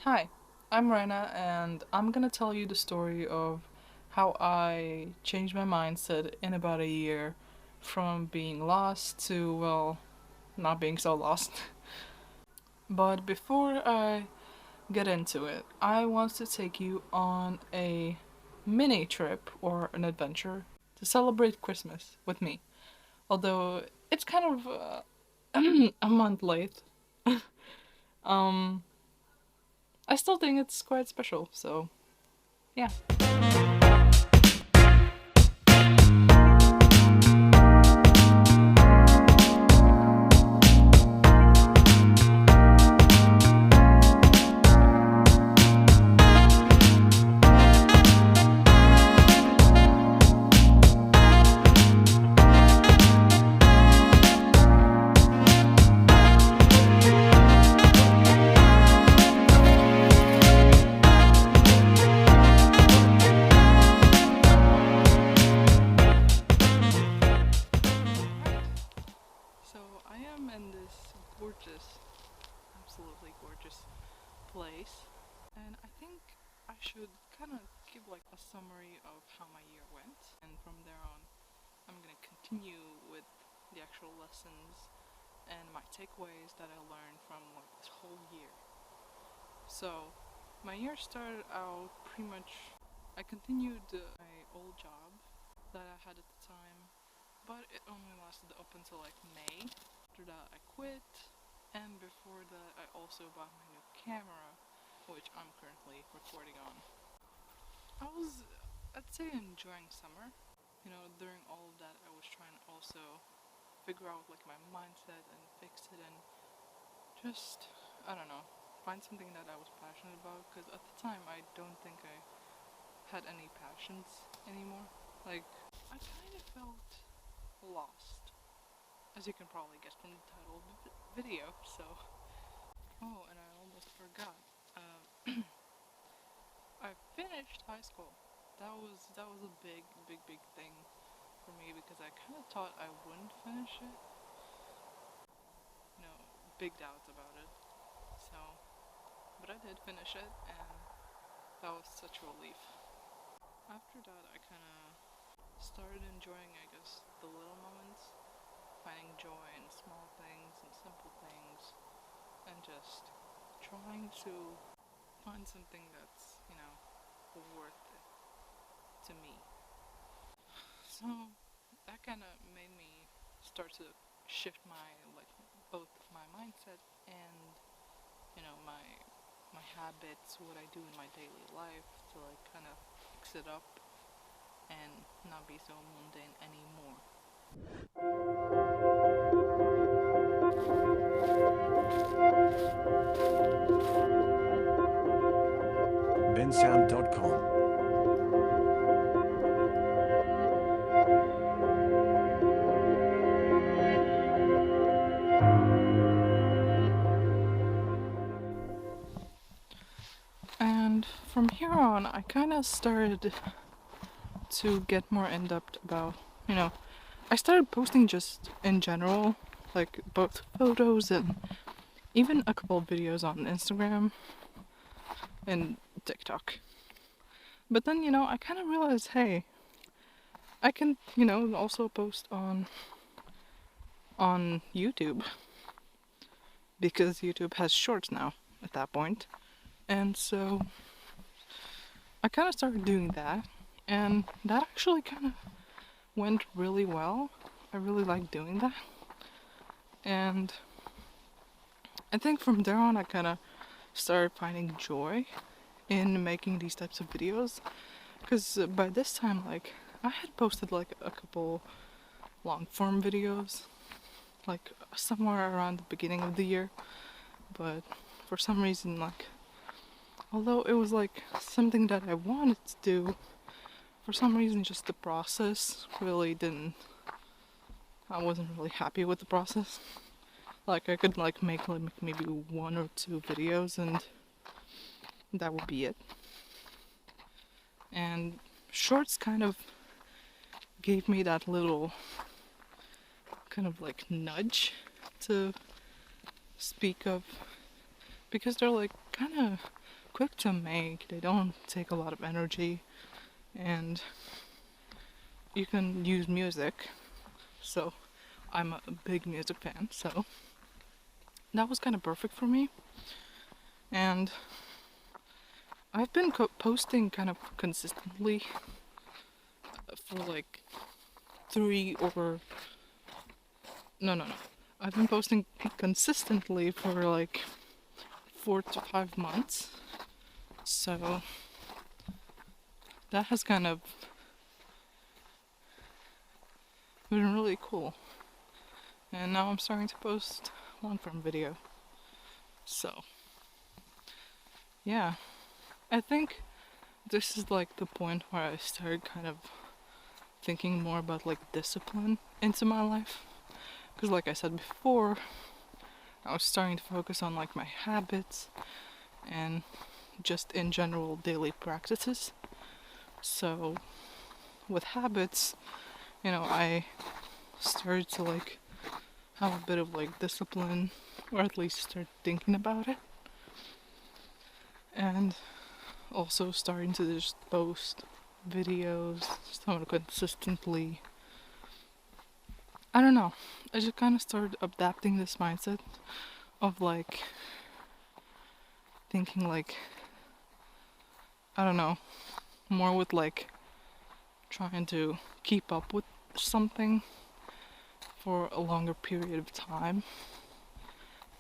Hi, I'm Rena, and I'm gonna tell you the story of how I changed my mindset in about a year from being lost to, well, not being so lost. But before I get into it, I want to take you on a mini trip or an adventure to celebrate Christmas with me. Although it's kind of a month late, um, I still think it's quite special, so yeah. So I am in this gorgeous, absolutely gorgeous place, and I think I should kind of give like a summary of how my year went, and from there on, I'm gonna continue with the actual lessons and my takeaways that I learned from like this whole year. So my year started out pretty much. I continued my old job that I had at the time, but it only lasted up until like May. After that, I quit, and before that, I also bought my new camera, which I'm currently recording on. I was, I'd say, enjoying summer. During all of that, I was trying to also figure out like my mindset and fix it, and just, I don't know, find something that I was passionate about. Because at the time, I don't think I had any passions anymore. Like, I kind of felt lost, as you can probably guess from the title of the video. So, oh, and I almost forgot. I finished high school. That was a big thing for me because I kind of thought I wouldn't finish it. Big doubts about it. So, but I did finish it, and that was such a relief. After that, I kind of started enjoying, I guess, the little moments, finding joy in small things and simple things, and just trying to find something that's, worth it to me. So that kind of made me start to shift my like both my mindset and my habits, what I do in my daily life to like kind of fix it up and not be so mundane anymore. bensound.com. And from here on, I kind of started to get more in depth about, I started posting just in general, like both photos and even a couple of videos on Instagram and TikTok. But then, I kind of realized, hey, I can, also post on YouTube because YouTube has shorts now at that point. And so I kind of started doing that, and that actually kind of went really well. I really like doing that. And I think from there on, I kind of started finding joy in making these types of videos. Because by this time, like, I had posted like a couple long form videos, like somewhere around the beginning of the year. But for some reason, like, although it was like something that I wanted to do, for some reason, just the process really didn't. I wasn't really happy with the process. Like, I could like make like maybe one or two videos and that would be it. And shorts kind of gave me that little kind of like nudge to speak of, because they're like kind of quick to make, they don't take a lot of energy, and you can use music. So I'm a big music fan, so that was kind of perfect for me. And I've been posting kind of consistently for like 3 or no. I've been posting consistently for like 4 to 5 months. So that has kind of been really cool. And now I'm starting to post long form video. So yeah, I think this is like the point where I started kind of thinking more about like discipline into my life. Because like I said before, I was starting to focus on like my habits and just in general daily practices. So with habits, I started to like have a bit of like discipline, or at least start thinking about it. And also starting to just post videos somewhat consistently. I don't know. I just kind of started adapting this mindset of like thinking like, I don't know, more with like trying to keep up with something for a longer period of time,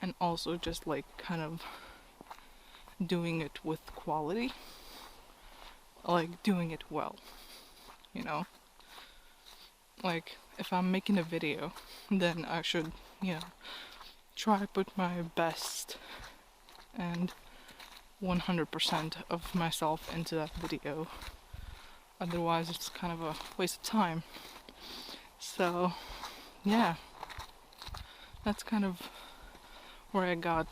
and also just like kind of doing it with quality, like doing it well, you know? Like if I'm making a video, then I should, try to put my best and 100% of myself into that video. Otherwise it's kind of a waste of time. So yeah, that's kind of where I got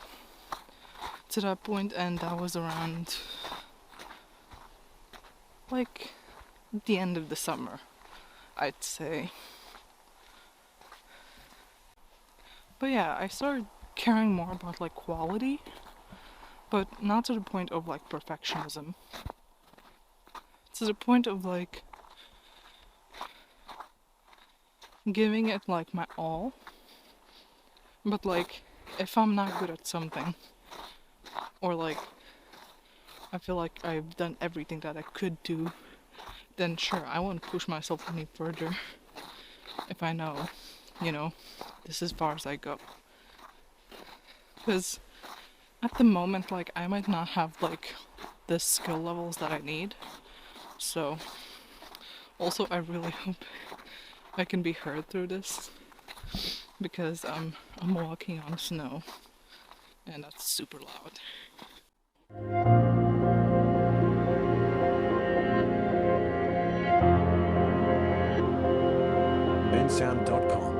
to that point, and that was around like the end of the summer, I'd say. But yeah, I started caring more about like quality, but not to the point of like perfectionism. To the point of like giving it like my all. But like if I'm not good at something, or like I feel like I've done everything that I could do, then sure, I won't push myself any further if I know, this is as far as I go. Because at the moment, like, I might not have like the skill levels that I need. So also I really hope I can be heard through this, because I'm walking on snow and that's super loud. bensound.com.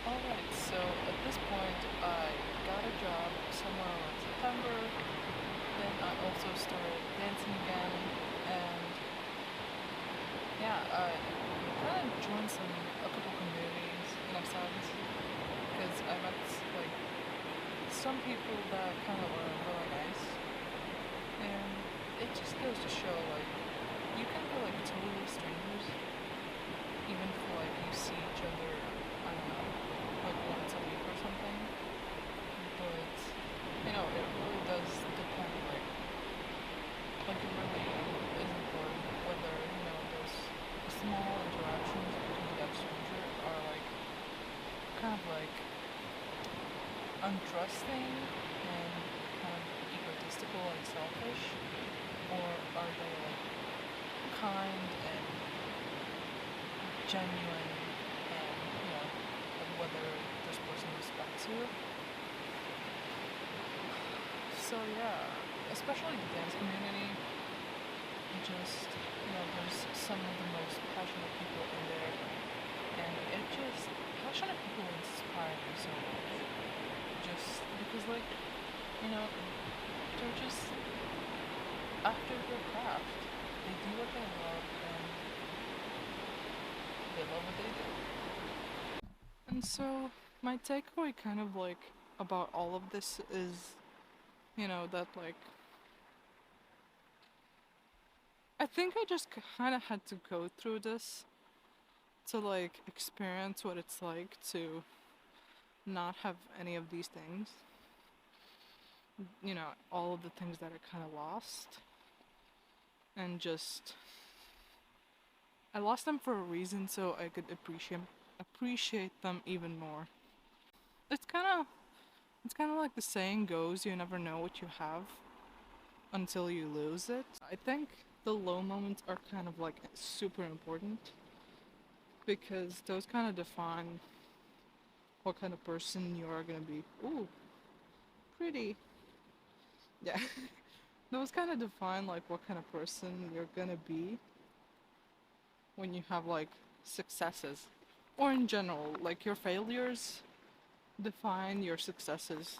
Alright, so at this point I got a job somewhere around September. Then I also started dancing again, and yeah, I kind of joined a couple communities in a sense, because I met like some people that kind of were really nice, and it just goes to show like you can be like totally strangers, even if like you see each other, I don't know, like once a week or something. But it really does depend, like it really is important whether those small interactions between that stranger are like kind of like untrusting and kind of egotistical and selfish, or are they like kind and genuine, and like whether this person respects you. So yeah, especially the dance community, just there's some of the most passionate people in there, and passionate people inspire me so much. Just because they're just after their craft, they do what they love, love what they do. And so, my takeaway kind of like about all of this is, that like, I think I just kind of had to go through this to like experience what it's like to not have any of these things. All of the things that I kind of lost. And just, I lost them for a reason so I could appreciate them even more. It's kind of it's kind of like the saying goes, you never know what you have until you lose it. I think the low moments are kind of like super important because those kind of define what kind of person you are going to be. Ooh, pretty. Yeah. Those kind of define like what kind of person you're going to be when you have like successes. Or in general, like your failures define your successes.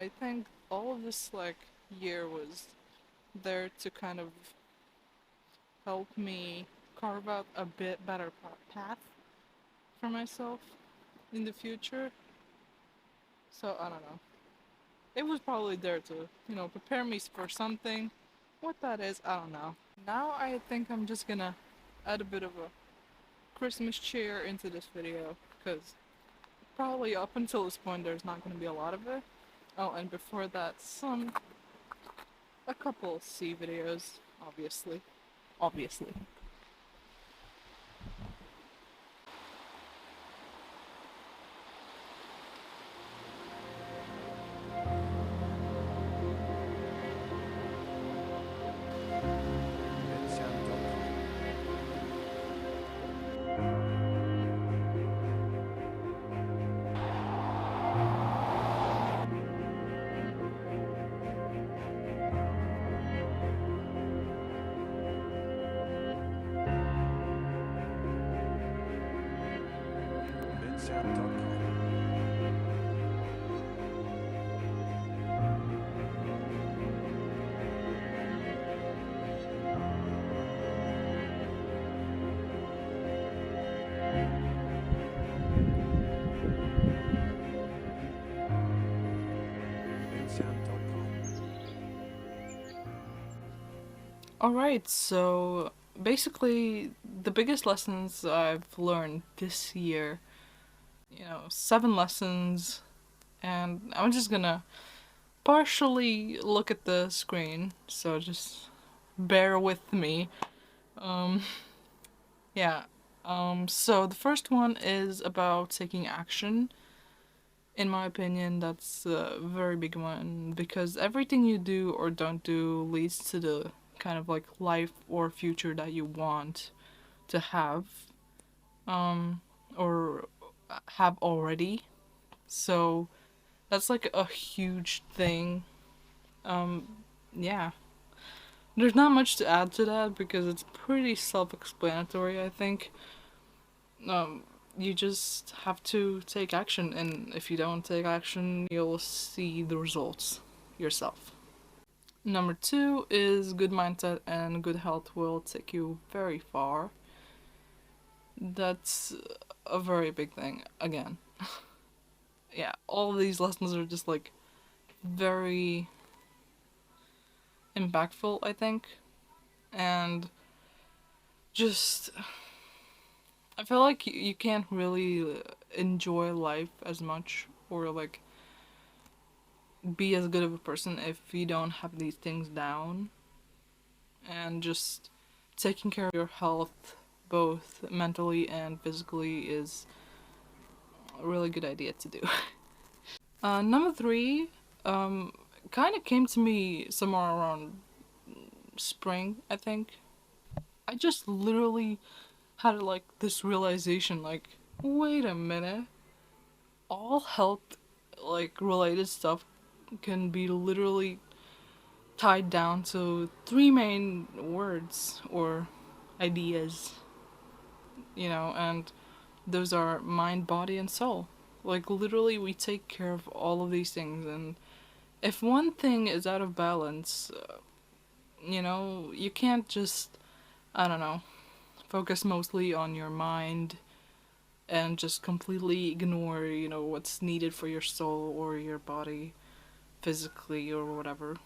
I think all of this like year was there to kind of help me carve out a bit better path for myself in the future. So I don't know. It was probably there to, prepare me for something. What that is, I don't know. Now I think I'm just gonna add a bit of a Christmas cheer into this video because probably up until this point there's not gonna be a lot of it. Oh, and before that, a couple C videos, obviously. Obviously. bensound.com. bensound.com. bensound.com. Alright, so basically, the biggest lessons I've learned this year, 7 lessons, and I'm just gonna partially look at the screen, so just bear with me. Um, yeah. So the first one is about taking action. In my opinion, that's a very big one because everything you do or don't do leads to the kind of like life or future that you want to have, or have already. So that's like a huge thing. Yeah. There's not much to add to that because it's pretty self explanatory, I think. Um, you just have to take action, and if you don't take action, you'll see the results yourself. Number 2 is good mindset and good health will take you very far. That's a very big thing, again. Yeah, all of these lessons are just like very impactful, I think. And just, I feel like you can't really enjoy life as much or like be as good of a person if you don't have these things down. And just taking care of your health, both mentally and physically, is a really good idea to do. Number 3, kind of came to me somewhere around spring, I think. I just literally had like this realization, like, wait a minute, all health like related stuff can be literally tied down to 3 main words or ideas, and those are mind, body, and soul. Like, literally, we take care of all of these things, and if one thing is out of balance, you can't just, I don't know, focus mostly on your mind and just completely ignore, what's needed for your soul or your body physically or whatever,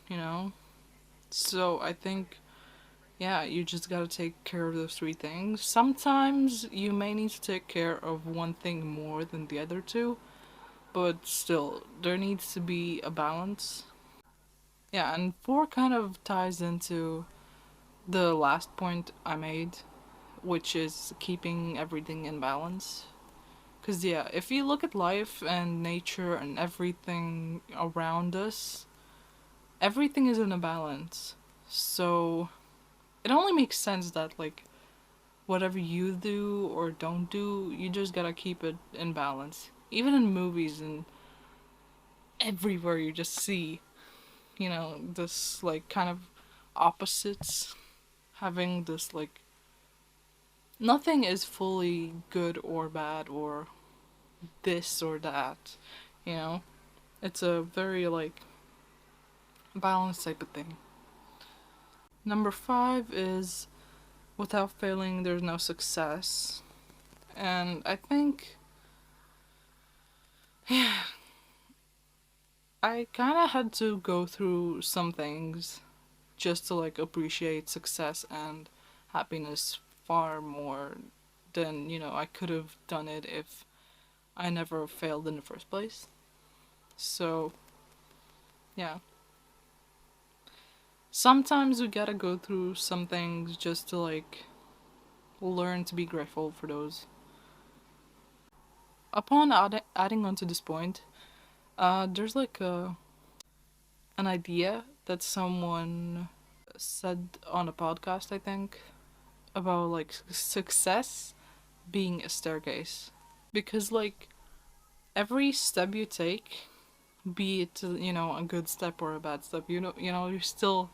you know? So I think, yeah, you just gotta take care of those three things. Sometimes you may need to take care of one thing more than the other two, but still, there needs to be a balance. Yeah, and four kind of ties into the last point I made, which is keeping everything in balance. Because, yeah, if you look at life and nature and everything around us, everything is in a balance. So, it only makes sense that, like, whatever you do or don't do, you just gotta keep it in balance. Even in movies and everywhere you just see, this, like, kind of opposites having this, like, nothing is fully good or bad or this or that, you know? It's a very, like, balanced type of thing. Number five is without failing, there's no success. And I think, yeah, I kind of had to go through some things just to, like, appreciate success and happiness far more than, I could have done it if I never failed in the first place. So, yeah. Sometimes we gotta go through some things just to, like, learn to be grateful for those. Upon adding on to this point, there's like an idea that someone said on a podcast, I think, about, like, success being a staircase. Because, like, every step you take, be it, a good step or a bad step, you're still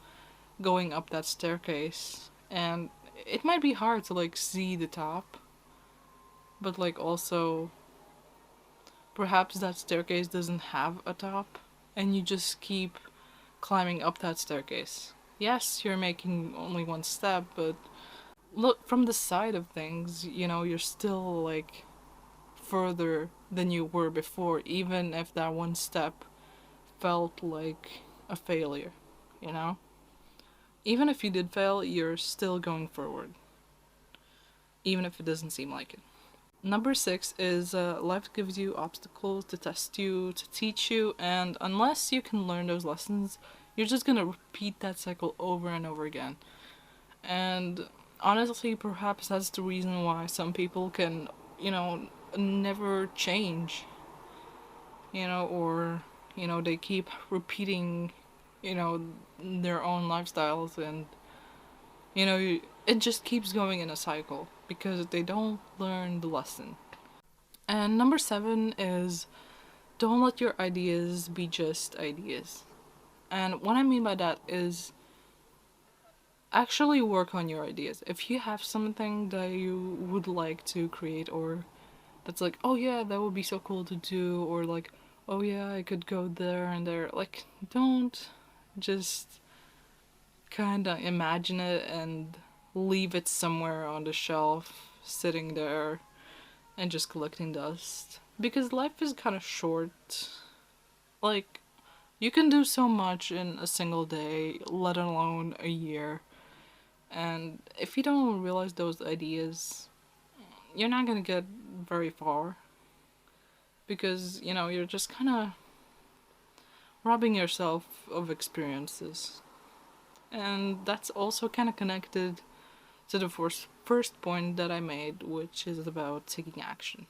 going up that staircase. And it might be hard to, like, see the top, but, like, also perhaps that staircase doesn't have a top and you just keep climbing up that staircase. Yes, you're making only one step, but look from the side of things, you're still, like, further than you were before, even if that one step felt like a failure, you know? Even if you did fail, you're still going forward, even if it doesn't seem like it. Number six is life gives you obstacles to test you, to teach you, and unless you can learn those lessons, you're just gonna repeat that cycle over and over again. And honestly, perhaps that's the reason why some people can, never change, or, they keep repeating, their own lifestyles, and, it just keeps going in a cycle because they don't learn the lesson. And number seven is don't let your ideas be just ideas. And what I mean by that is actually work on your ideas. If you have something that you would like to create, or that's like, oh yeah, that would be so cool to do, or like, oh yeah, I could go there and there, like, don't just kind of imagine it and leave it somewhere on the shelf, sitting there and just collecting dust. Because life is kind of short. Like, you can do so much in a single day, let alone a year. And if you don't realize those ideas, you're not gonna get very far. Because, you're just kind of robbing yourself of experiences. And that's also kind of connected to the first point that I made, which is about taking action.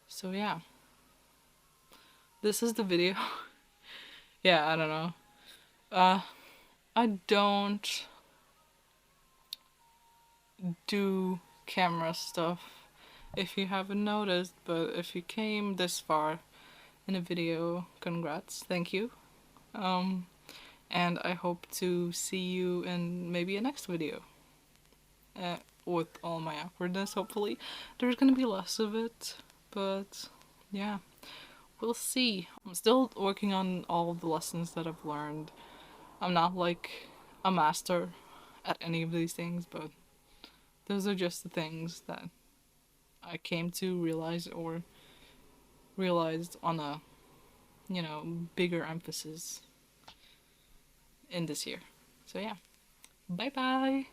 So, yeah. This is the video. Yeah, I don't know. Uh, I don't do camera stuff, if you haven't noticed, but if you came this far in a video, congrats, thank you. Um, and I hope to see you in maybe a next video. With all my awkwardness, hopefully. There's gonna be less of it, but yeah, we'll see. I'm still working on all of the lessons that I've learned. I'm not like a master at any of these things, but those are just the things that I came to realize or realized on a, bigger emphasis in this year. So yeah. Bye bye.